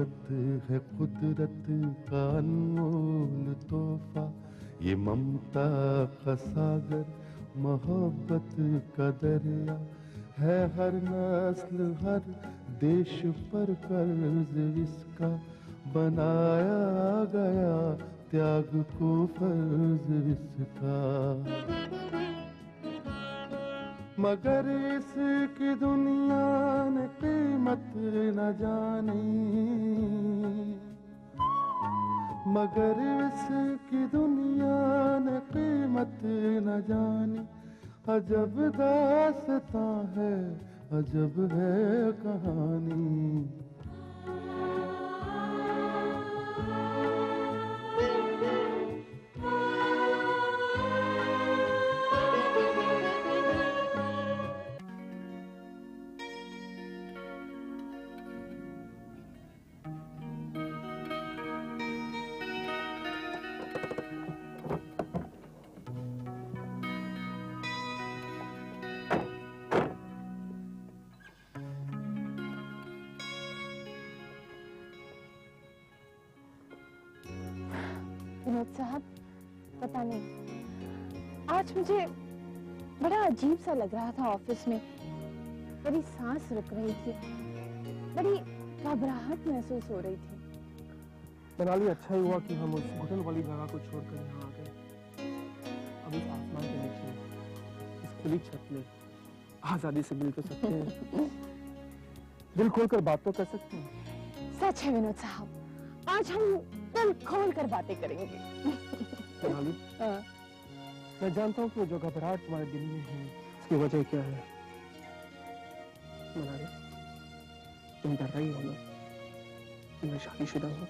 मोहब्बत है कुदरत का अनमोल तोहफा, ये ममता का सागर मोहब्बत का दरिया है। हर नस्ल हर देश पर कर्ज इसका बनाया गया, त्याग को फर्ज इसका। मगर इसकी दुनिया ने कीमत न जानी, मगर इसकी दुनिया ने कीमत न जानी। अजब दास्तां है, अजब है कहानी। विनोद साहब, पता नहीं आज मुझे बड़ा अजीब सा लग रहा था ऑफिस में। मेरी सांस रुक रही थी, बड़ी घबराहट महसूस हो रही थी। मनाली, अच्छा ही हुआ कि हम उस घुटन वाली जगह को छोड़कर यहाँ आ गए। अब इस आसमान के नीचे इस खुली छत में आजादी से मिल तो सकते हैं, दिल खोलकर बात तो कर सकते हैं। सच है विनोद साहब, आज हम दिल खोल कर बातें करेंगे। मनाली, मैं जानता हूँ कि वो जो घबराहट तुम्हारे दिल में है उसकी वजह क्या है। मनाली, तुम डर रही हो ना कि मैं शादीशुदा हूँ।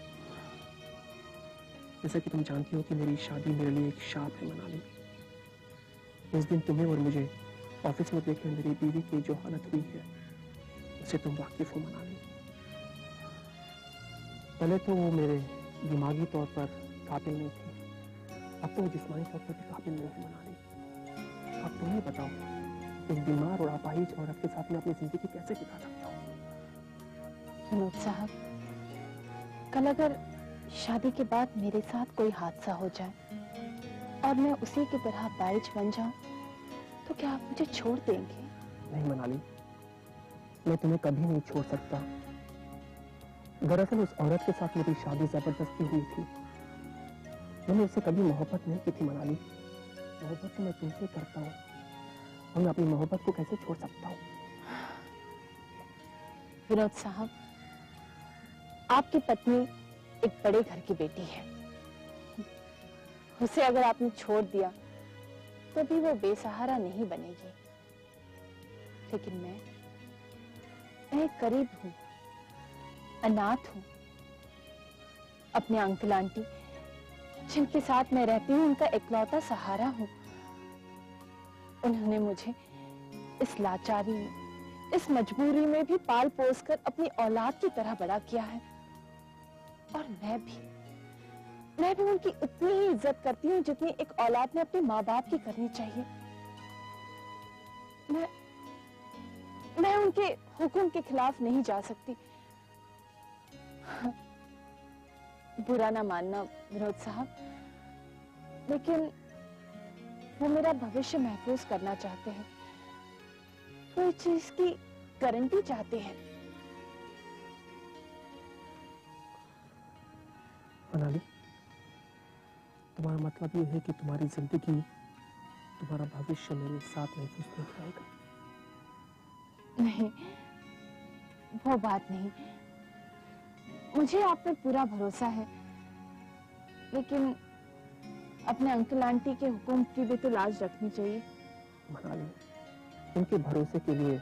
जैसा कि तुम जानती हो कि मेरी शादी मेरे लिए एक शाप है। मनाली, उस दिन तुम्हें और मुझे ऑफिस में देखे मेरी बीवी की जो हालत हुई है उससे तुम वाकिफ हो। मनाली, पहले तो वो मेरे दिमागी तौर पर काबिल नहीं थी, अब तो वो जिस्मानी तौर पर भी काबिल नहीं है। मनाली, अब तुम ही बताओ, एक बीमार और अपाहिज औरत के साथ में अपनी जिंदगी कैसे बिता सकता हूँ। विनोद साहब, कल अगर शादी के बाद मेरे साथ कोई हादसा हो जाए और मैं उसी की तरह अपाहिज बन जाऊं, तो क्या आप मुझे छोड़ देंगे? नहीं मनाली, मैं तुम्हें कभी नहीं छोड़ सकता। दरअसल उस औरत के साथ मेरी शादी जबरदस्ती हुई थी। मैंने उससे कभी मोहब्बत नहीं की थी। मनाली, मोहब्बत तो मैं तुमसे करता हूँ और मैं अपनी मोहब्बत को कैसे छोड़ सकता हूँ। विनोद साहब, आपकी पत्नी एक बड़े घर की बेटी है। उसे अगर आपने छोड़ दिया तो भी वो बेसहारा नहीं बनेगी। लेकिन मैं गरीब हूं, अनाथ हूं। अपने अंकल आंटी जिनके साथ मैं रहती हूँ उनका इकलौता सहारा हूं। उन्होंने मुझे इस लाचारी में, इस मजबूरी में भी पाल पोस कर अपनी औलाद की तरह बड़ा किया है। और मैं भी उनकी उतनी ही इज्जत करती हूँ जितनी एक औलाद ने अपने माँ बाप की करनी चाहिए। मैं उनके हुक्म के खिलाफ नहीं जा सकती। बुरा ना मानना विनोद साहब, लेकिन वो मेरा भविष्य महफूज करना चाहते हैं, कोई चीज की गारंटी चाहते हैं। मनाली, तुम्हारा मतलब ये है कि तुम्हारी जिंदगी, तुम्हारा भविष्य मेरे साथ महफूज नहीं रहेगा? नहीं, वो बात नहीं। मुझे आप पे पूरा भरोसा है, लेकिन अपने अंकल आंटी के हुक्म की भी तो लाज रखनी चाहिए। मनाली, उनके भरोसे के लिए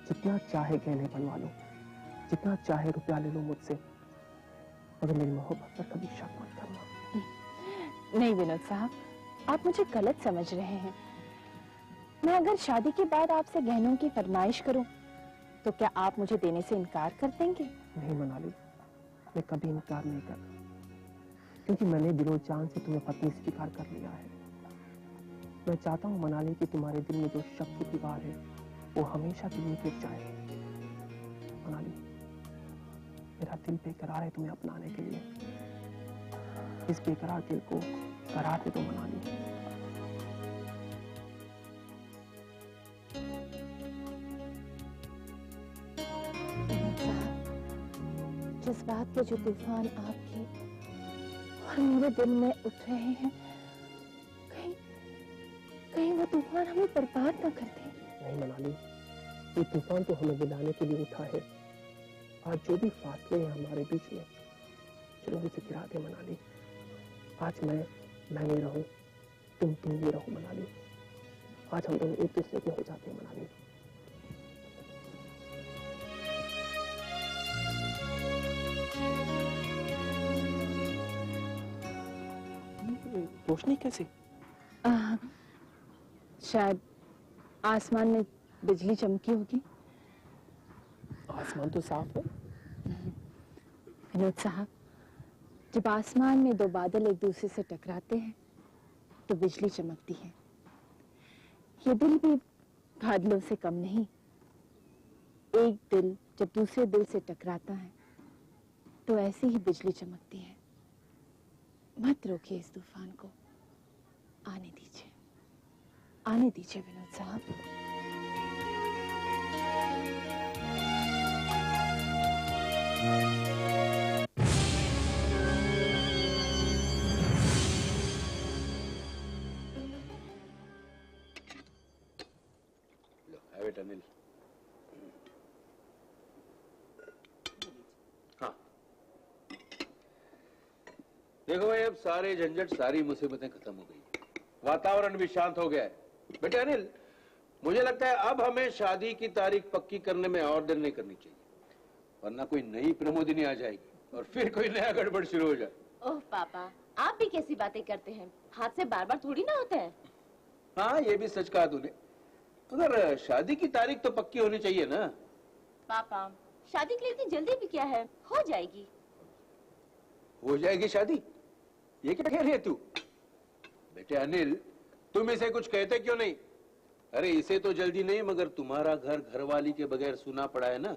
जितना चाहे गहने बनवा लो, जितना चाहे रुपया ले लो मुझसे, मगर मेरी मोहब्बत पर कभी शक मत करना। नहीं विनोद साहब, आप मुझे गलत समझ रहे हैं। मैं अगर शादी के बाद आपसे गहनों की फरमाइश करूं, तो क्या आप मुझे देने से इनकार कर देंगे? नहीं मनाली, मैं कभी इनकार नहीं करता, क्योंकि मैंने दिलो जान से तुम्हें पत्नी स्वीकार कर लिया है। मैं चाहता हूँ मनाली कि तुम्हारे दिल में जो शक की दीवार है वो हमेशा के लिए गिर जाए। मनाली, मेरा दिल बेकरार है तुम्हें अपनाने के लिए। इस बेकरार दिल को करार दे दो मनाली। जिस बात पे जो तूफान आपके और मेरे दिल में उठ रहे हैं, कहीं कहीं वो तूफान हमें बर्बाद ना कर दे। नहीं मनाली, ये तूफान तो हमें मिलाने के लिए उठा है। आज जो भी फासले हैं हमारे बीच में, चलो उसे गिरा दे मनाली। आज मैं ये रहूं, तुम ये रहो मनाली। आज हम दोनों एक दूसरे के हो जाते हैं मनाली। रोशनी कैसे? शायद आसमान में बिजली चमकी होगी। आसमान तो साफ है। विनोद साहब, जब आसमान में दो बादल एक दूसरे से टकराते हैं तो बिजली चमकती है। ये दिल भी बादलों से कम नहीं। एक दिल जब दूसरे दिल से टकराता है तो ऐसे ही बिजली चमकती है। मत रोकिए इस तूफान को, आने दीजिए विनोद साहब। अनिल, हाँ देखो भाई, अब सारे झंझट सारी मुसीबतें खत्म हो गई, वातावरण भी शांत हो गया है। बेटे अनिल, मुझे लगता है अब हमें शादी की तारीख पक्की करने में और देर नहीं करनी चाहिए, वरना कोई नई प्रमोदिनी आ जाएगी और फिर कोई नया गड़बड़ शुरू हो जाए। ओह पापा, आप भी कैसी बातें करते हैं? हाथ से बार बार थोड़ी ना होता है। हाँ, ये भी सच कहा तूने, मगर शादी की तारीख तो पक्की होनी चाहिए ना। पापा, शादी के लिए इतनी जल्दी भी क्या है, हो जाएगी। हो जाएगी शादी? ये क्या कह रही है तू? बेटे अनिल, तुम इसे कुछ कहते क्यों नहीं? अरे इसे तो जल्दी नहीं, मगर तुम्हारा घर घरवाली के बगैर सुना पड़ा है ना।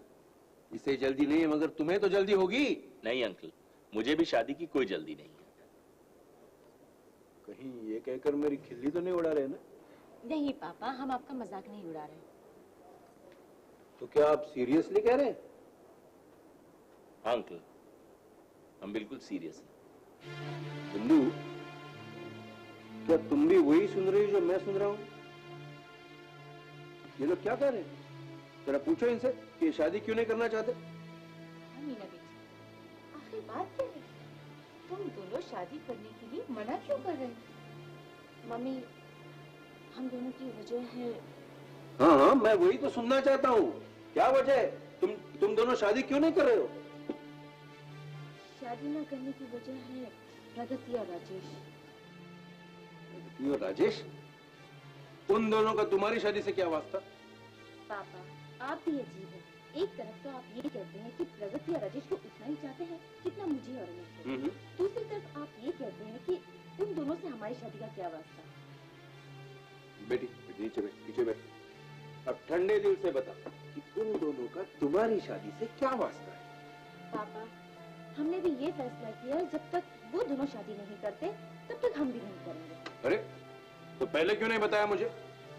इसे जल्दी नहीं है, मगर तुम्हें तो जल्दी होगी। नहीं अंकल, मुझे भी शादी की कोई जल्दी नहीं है। कहीं ये कहकर मेरी खिल्ली तो नहीं उड़ा रहे ना? नहीं पापा, हम आपका मजाक नहीं उड़ा रहे। तो क्या आप सीरियसली कह रहे हैं? हाँ अंकल, हम बिल्कुल सीरियस हैं। बिंदु, क्या तुम भी वही सुन रही हो जो मैं सुन रहा हूँ? ये लोग क्या कह रहे हैं? जरा पूछो इनसे कि शादी क्यों नहीं करना चाहते। मीना बेटी, आखिर बात क्या है? तुम दोनों शादी करने के लिए मना क्यों कर रहे हैं? मम्मी, हम दोनों की वजह है। हाँ हाँ, मैं वही तो सुनना चाहता हूँ। क्या वजह है? तुम दोनों शादी क्यों नहीं कर रहे हो? शादी न करने की वजह है प्रगति और राजेश। प्रगति और राजेश? उन दोनों का तुम्हारी शादी से क्या वास्ता? पापा, आप भी अजीब हैं। एक तरफ तो आप ये कहते हैं कि प्रगति और राजेश को उतना ही चाहते हैं जितना मुझे और अनिल को। दूसरी तरफ आप ये कहते हैं कि उन दोनों से हमारी शादी का क्या वास्ता। बेटी नीचे बैठ। अब ठंडे दिल से बता कि उन दोनों का तुम्हारी शादी से क्या वास्ता है? पापा, हमने भी ये फैसला किया है, जब तक वो दोनों शादी नहीं करते तब तक हम भी नहीं करेंगे। अरे तो पहले क्यों नहीं बताया मुझे?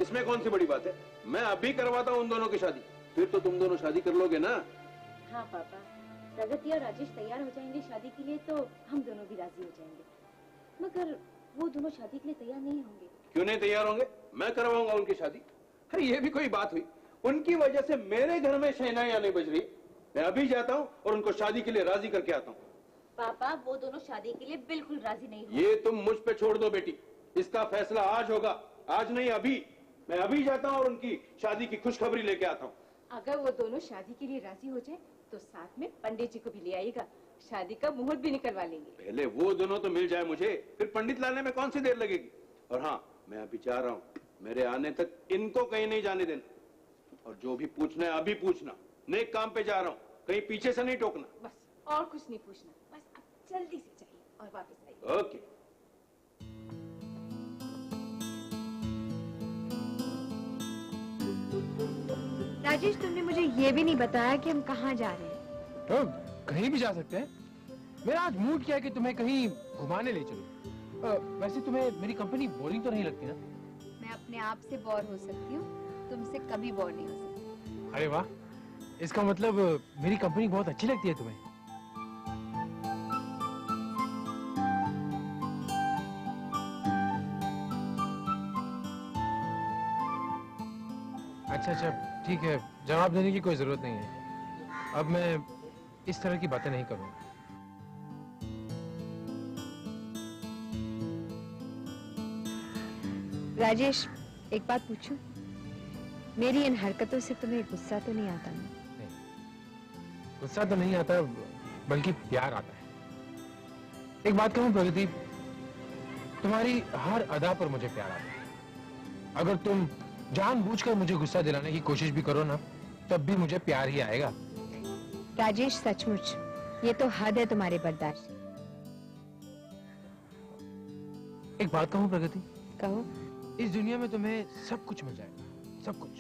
इसमें कौन सी बड़ी बात है? मैं अभी करवाता हूँ उन दोनों की शादी, फिर तो तुम दोनों शादी कर लोगे ना? हाँ पापा, प्रगति और राजेश तैयार हो जाएंगे शादी के लिए तो हम दोनों भी राजी हो जाएंगे। मगर वो दोनों शादी के लिए तैयार नहीं होंगे। क्यों नहीं तैयार होंगे? मैं करवाऊंगा उनकी शादी। अरे ये भी कोई बात हुई? उनकी वजह से मेरे घर में शहनाइयां नहीं बज रही। मैं अभी जाता हूँ और उनको शादी के लिए राजी करके आता हूँ। पापा, वो दोनों शादी के लिए बिल्कुल राजी नहीं होंगे। ये तुम मुझ पे छोड़ दो बेटी, इसका फैसला आज होगा, आज नहीं अभी। मैं अभी जाता हूँ और उनकी शादी की खुशखबरी लेके आता हूँ। अगर वो दोनों शादी के लिए राजी हो जाए तो साथ में पंडित जी को भी ले आइएगा, शादी का मुहूर्त भी निकलवा लेंगे। पहले वो दोनों तो मिल जाए मुझे, फिर पंडित लाने में कौन सी देर लगेगी। और हाँ, मैं अभी जा रहा हूँ, मेरे आने तक इनको कहीं नहीं जाने देना। और जो भी पूछना है अभी पूछना। नेक काम पे जा रहा हूँ, कहीं पीछे से नहीं टोकना। बस और कुछ नहीं पूछना, बस अब जल्दी से जाइए और वापस आइए। ओके। राजेश, तुमने मुझे ये भी नहीं बताया कि हम कहाँ जा रहे हैं। कहीं भी जा सकते हैं। मेरा आज मूड क्या है कि तुम्हें कहीं घुमाने ले चलो। वैसे तुम्हें मेरी कंपनी बोरिंग तो नहीं लगती ना? मैं अपने आप से बोर हो सकती हूँ, तुमसे कभी बोर नहीं हो सकती। अरे वाह, इसका मतलब मेरी कंपनी बहुत अच्छी लगती है तुम्हें। अच्छा, ठीक है, जवाब देने की कोई जरूरत नहीं है। अब मैं इस तरह की बातें नहीं करूंगा। राजेश, एक बात पूछूं? मेरी इन हरकतों से तुम्हें गुस्सा तो नहीं आता ना? नहीं, गुस्सा तो नहीं आता, बल्कि प्यार आता है। एक बात कहूं प्रगति, तुम्हारी हर अदा पर मुझे प्यार आता है। अगर तुम जानबूझकर मुझे गुस्सा दिलाने की कोशिश भी करो ना, तब भी मुझे प्यार ही आएगा। राजेश, सचमुच ये तो हद है तुम्हारे बर्दाश्त। एक बात कहूं प्रगति? कहो। इस दुनिया में तुम्हें सब कुछ मिल जाएगा, सब कुछ,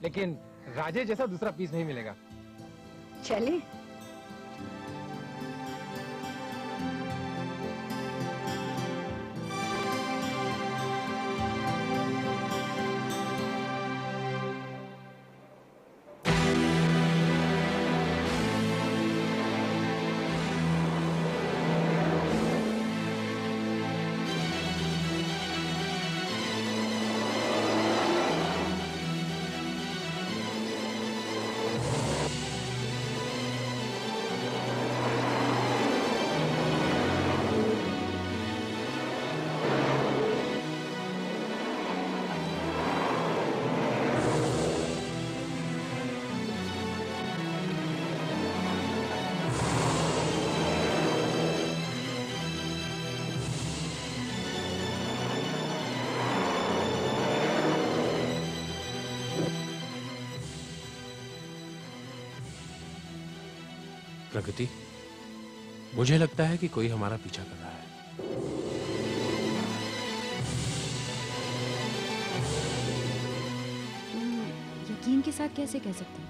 लेकिन राजेश जैसा दूसरा पीस नहीं मिलेगा। चले। प्रगति, मुझे लगता है कि कोई हमारा पीछा कर रहा है। तुम यकीन के साथ कैसे कह सकते हो?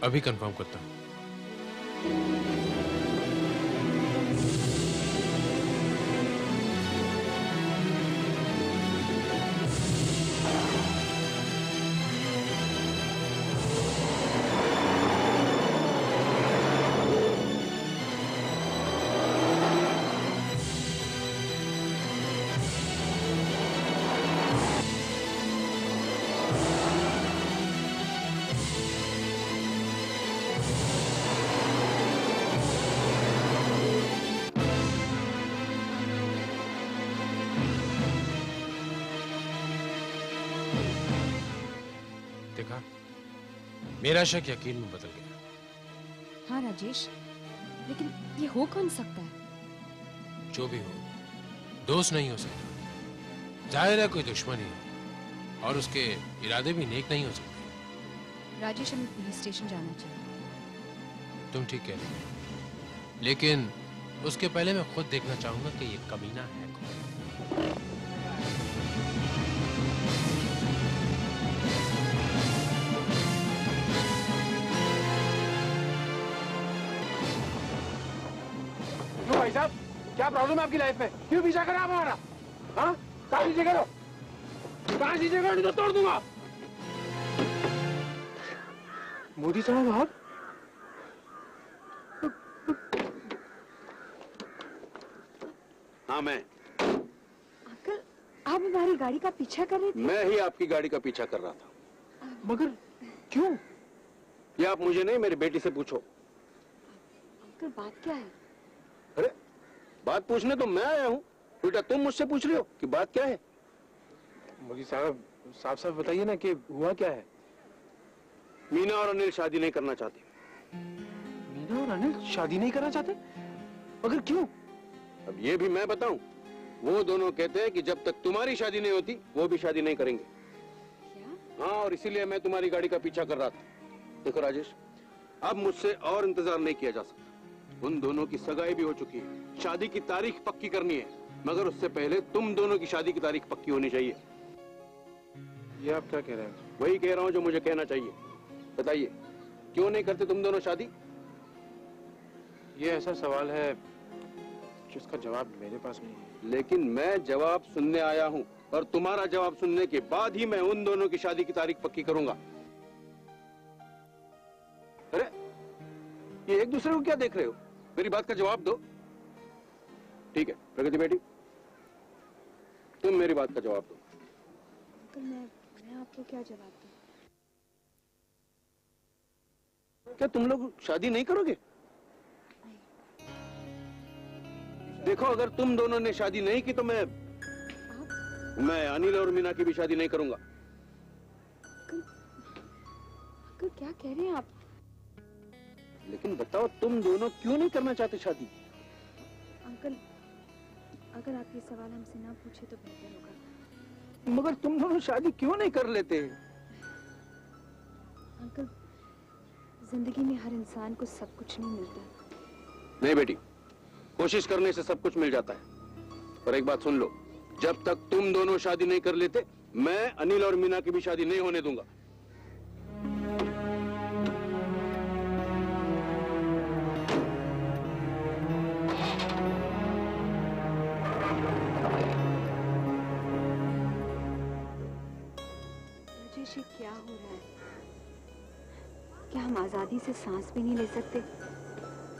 अभी कंफर्म करता हूं। देखा, मेरा शक यकीन में बदल गया। हाँ राजेश, लेकिन ये हो कौन सकता है? जो भी हो, दोस्त नहीं हो सकता। जाहिर है कोई दुश्मनी है, और उसके इरादे भी नेक नहीं हो सकते। राजेश, हमें पुलिस स्टेशन जाना चाहिए। तुम ठीक कह रही हो, लेकिन उसके पहले मैं खुद देखना चाहूंगा कि ये कमीना है कौन। भाई साहब, क्या प्रॉब्लम है आपकी लाइफ में? क्यों पीछा करा आप हमारा? हाँ, कहाँ चीजें करो, कहाँ चीजें करो, नहीं तो तोड़ दूंगा। मोदी साहब, आप? हाँ, मैं। अंकल, आप हमारी गाड़ी का पीछा कर रहे थे? मैं ही आपकी गाड़ी का पीछा कर रहा था। मगर क्यों? ये आप मुझे नहीं, मेरी बेटी से पूछो। अंकल, बात क्या है? अरे, बात पूछने तो मैं आया हूँ, उल्टा तुम मुझसे पूछ रहे हो कि बात क्या है। मोदी साहब, साफ साफ बताइए ना कि हुआ क्या है? मीना और अनिल शादी नहीं करना चाहते। मीना और अनिल शादी नहीं करना चाहते? मगर क्यों? अब ये भी मैं बताऊं? वो दोनों कहते हैं कि जब तक तुम्हारी शादी नहीं होती, वो भी शादी नहीं करेंगे। क्या? हाँ, और इसीलिए मैं तुम्हारी गाड़ी का पीछा कर रहा था। देखो राजेश, अब मुझसे और इंतजार नहीं किया जा सकता। उन दोनों की सगाई भी हो चुकी है, शादी की तारीख पक्की करनी है, मगर उससे पहले तुम दोनों की शादी की तारीख पक्की होनी चाहिए। ये आप क्या कह रहे हैं? वही कह रहा हूँ जो मुझे कहना चाहिए। बताइए, क्यों नहीं करते तुम दोनों शादी? ये ऐसा सवाल है जिसका जवाब मेरे पास नहीं है। लेकिन मैं जवाब सुनने आया हूँ और तुम्हारा जवाब सुनने के बाद ही मैं उन दोनों की शादी की तारीख पक्की करूंगा। अरे ये एक दूसरे को क्या देख रहे हो? मेरी बात का जवाब दो। ठीक है प्रगति बेटी, तुम मेरी बात का जवाब दो। तो मैं आपको क्या जवाब दूं? क्या तुम लोग शादी नहीं करोगे? देखो अगर तुम दोनों ने शादी नहीं की तो मैं अनिल और मीना की भी शादी नहीं करूंगा। अंकल क्या कह रहे हैं आप? लेकिन बताओ तुम दोनों क्यों नहीं करना चाहते शादी? अंकल अगर आप ये सवाल हमसे ना पूछे तो बेहतर होगा। मगर तुम दोनों शादी क्यों नहीं कर लेते? अंकल जिंदगी में हर इंसान को सब कुछ नहीं मिलता। नहीं बेटी, कोशिश करने से सब कुछ मिल जाता है। और एक बात सुन लो, जब तक तुम दोनों शादी नहीं कर लेते मैं अनिल और मीना की भी शादी नहीं होने दूंगा। राजेश ये क्या हो रहा है? क्या हम आजादी से सांस भी नहीं ले सकते?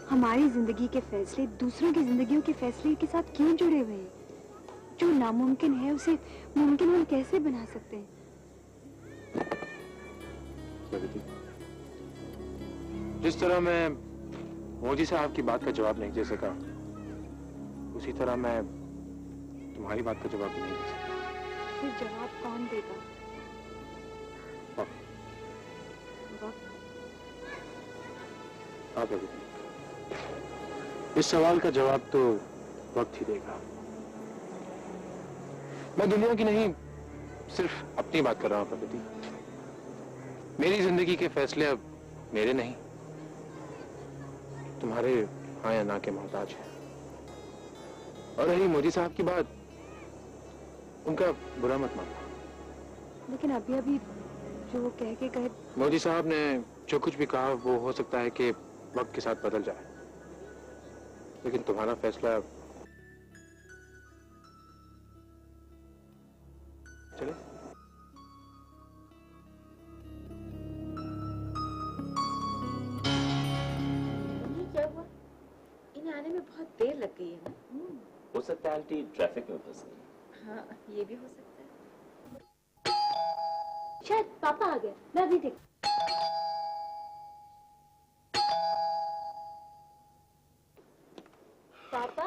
हमारी जिंदगी के फैसले दूसरों की जिंदगियों के फैसले के साथ क्यों जुड़े हुए हैं? जो नामुमकिन है उसे मुमकिन हम कैसे बना सकते हैं? जिस तरह मैं मोदी साहब की बात का जवाब नहीं दे सका, उसी तरह मैं तुम्हारी बात का जवाब भी नहीं दे सकता। फिर जवाब कौन देगा? वक्त। हाँ प्रगति, इस सवाल का जवाब तो वक्त ही देगा। मैं दुनिया की नहीं, सिर्फ अपनी बात कर रहा हूं प्रगति। मेरी जिंदगी के फैसले अब मेरे नहीं, तुम्हारे हाँ या ना के मोहताज हैं। और रही मोदी साहब की बात, उनका बुरा मत मानो। लेकिन अभी जो वो कह के कहे। मोदी साहब ने जो कुछ भी कहा वो हो सकता है कि वक्त के साथ बदल जाए, लेकिन तुम्हारा फैसला चले। ये क्या हुआ? इन्हें आने में बहुत देर लग गई है ना? हो सकता है आंटी ट्रैफिक में फंस गई। हाँ ये भी हो सकता है। शायद पापा आ गए, मैं अभी देख। पापा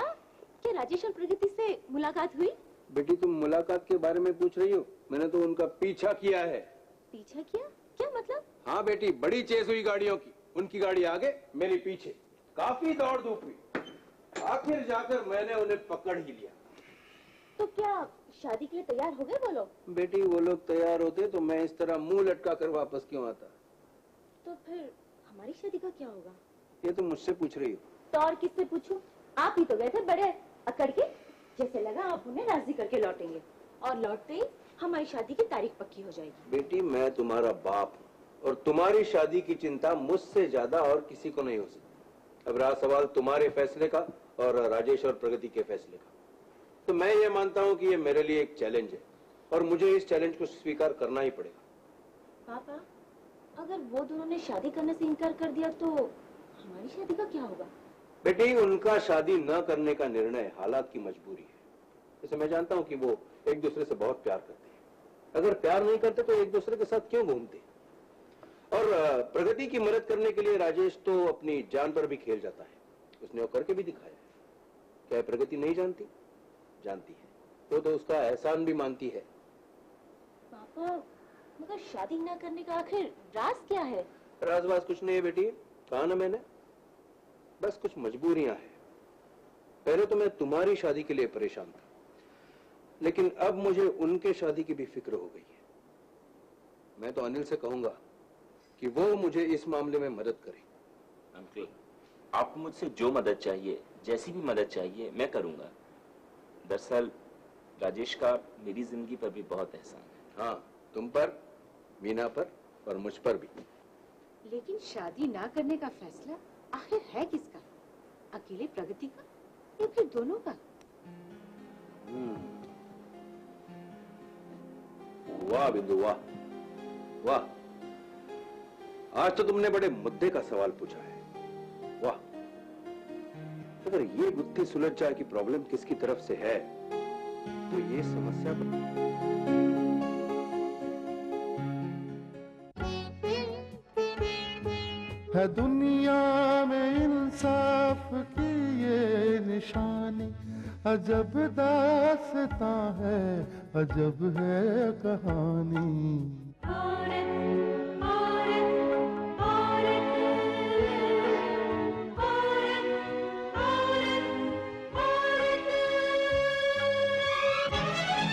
क्या राजेश और प्रगति से मुलाकात हुई? बेटी तुम मुलाकात के बारे में पूछ रही हो? मैंने तो उनका पीछा किया है। पीछा किया? क्या मतलब? हाँ बेटी, बड़ी चेस हुई गाड़ियों की। उनकी गाड़ी आगे, मेरी पीछे। काफी दौड़ धूप हुई। आखिर जाकर मैंने उन्हें पकड़ ही लिया। तो क्या शादी के लिए तैयार हो गए वो लोग? बेटी वो लोग तैयार होते तो मैं इस तरह मुंह लटका कर वापस क्यों आता? तो फिर हमारी शादी का क्या होगा? ये तो मुझसे पूछ रही हो? तो और किससे पूछूं? आप ही तो गए थे बड़े अकड़ के। जैसे लगा आप उन्हें राजी करके लौटेंगे और लौटते ही हमारी शादी की तारीख पक्की हो जाएगी। बेटी मैं तुम्हारा बाप हूँ और तुम्हारी शादी की चिंता मुझसे ज्यादा और किसी को नहीं हो सकती। अब रहा सवाल तुम्हारे फैसले का और राजेश और प्रगति के फैसले का, तो मैं ये मानता हूँ कि ये मेरे लिए एक चैलेंज है और मुझे इस चैलेंज को स्वीकार करना ही पड़ेगा। पापा अगर वो दोनों ने शादी करने से इनकार कर दिया तो हमारी शादी का क्या होगा? बेटी उनका शादी न करने का निर्णय हालात की मजबूरी है। जैसे मैं जानता हूँ कि वो एक दूसरे से बहुत प्यार करते हैं। अगर प्यार नहीं करते तो एक दूसरे के साथ क्यों घूमते? और प्रगति की मदद करने के लिए राजेश तो अपनी जान पर भी खेल जाता है। उसने वो करके भी दिखाया है। क्या प्रगति नहीं जानती? जानती है। तो उसका एहसान भी मानती है। पापा मगर शादी न करने का आखिर राज क्या है? राज कुछ नहीं है बेटी, कहा ना मैंने, बस कुछ मजबूरियां हैं। पहले तो मैं तुम्हारी शादी के लिए परेशान था, लेकिन अब मुझे उनके शादी की भी फिक्र हो गई है। मैं तो अनिल से कहूंगा कि वो मुझे इस मामले में मदद करे। अंकल आपको मुझसे जो मदद चाहिए, जैसी भी मदद चाहिए मैं करूंगा। दरअसल राजेश का मेरी जिंदगी पर भी बहुत एहसान है। हाँ, तुम पर, मीना पर और मुझ पर भी। लेकिन शादी ना करने का फैसला आखिर है किसका? अकेले प्रगति का या फिर दोनों का? वाह बिंदु, वाह वाह, आज तो तुमने बड़े मुद्दे का सवाल पूछा है। वाह, अगर ये गुत्थी सुलझ जाए कि प्रॉब्लम किसकी तरफ से है तो ये समस्या है दुनिया में इंसाफ की ये निशानी, अजब दास्तां है, अजब है कहानी।